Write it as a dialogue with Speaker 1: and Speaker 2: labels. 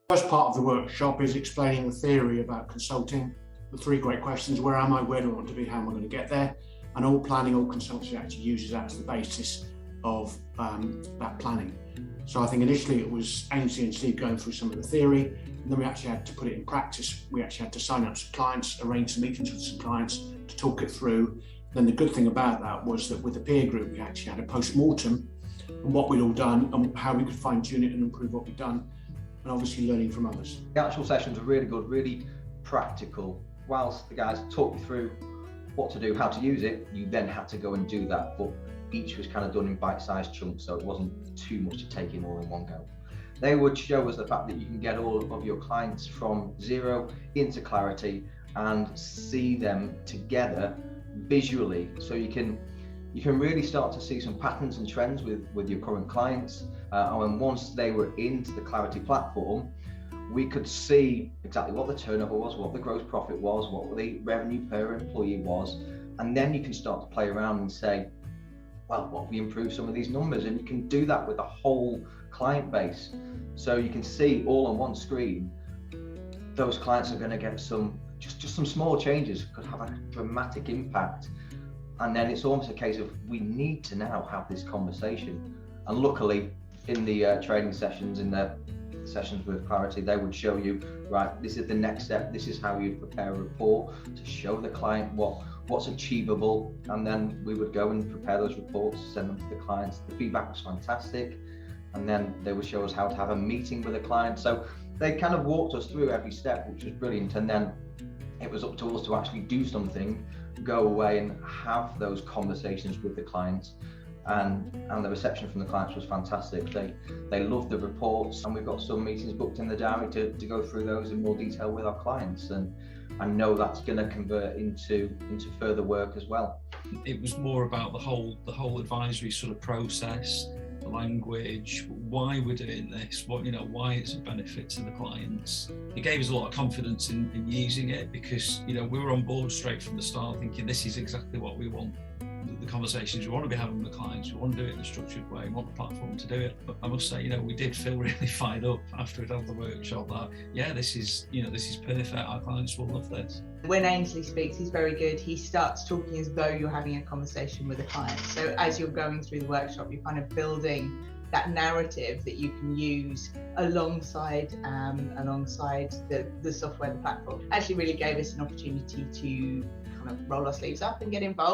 Speaker 1: First part of the workshop is explaining the theory about consulting, the three great questions: where am I, where do I want to be, how am I going to get there? And all planning, all consultancy actually uses that as the basis of that planning. So I think initially it was Ainsley and Steve going through some of the theory, and then we actually had to put it in practice. We actually had to sign up some clients, arrange some meetings with some clients to talk it through. Then the good thing about that was that with the peer group, we actually had a post-mortem on what we'd all done and how we could fine-tune it and improve what we'd done, and obviously learning from others.
Speaker 2: The actual sessions were really good, really practical. Whilst the guys talk you through what to do, how to use it, you then had to go and do that, but each was kind of done in bite-sized chunks, so it wasn't too much to take in all in one go. They would show us the fact that you can get all of your clients from zero into clarity and see them together visually, so you can really start to see some patterns and trends with your current clients. And once they were into the Clarity platform, we could see exactly what the turnover was, what the gross profit was, what the revenue per employee was, and then you can start to play around and say, well, what if we improve some of these numbers? And you can do that with the whole client base. So you can see all on one screen, those clients are going to get some, just some small changes could have a dramatic impact. And then it's almost a case of, we need to now have this conversation. And luckily in the training sessions, in the sessions with Clarity, they would show you, right, this is the next step, this is how you prepare a report to show the client what's achievable, and then we would go and prepare those reports, send them to the clients. The feedback was fantastic, and then they would show us how to have a meeting with a client. So they kind of walked us through every step, which was brilliant, and then it was up to us to actually do something, go away and have those conversations with the clients. And the reception from the clients was fantastic. They loved the reports, and we've got some meetings booked in the diary to go through those in more detail with our clients, and I know that's going to convert into further work as well.
Speaker 3: It was more about the whole advisory sort of process, the language, why we're doing this, why it's a benefit to the clients. It gave us a lot of confidence in using it, because we were on board straight from the start, thinking this is exactly what we want. The conversations we want to be having with clients, we want to do it in a structured way, we want the platform to do it. But I must say, we did feel really fired up after we'd had the workshop that, this is perfect, our clients will love this.
Speaker 4: When Ainsley speaks, he's very good. He starts talking as though you're having a conversation with a client. So as you're going through the workshop, you're kind of building that narrative that you can use alongside the software, the platform. Actually really gave us an opportunity to kind of roll our sleeves up and get involved.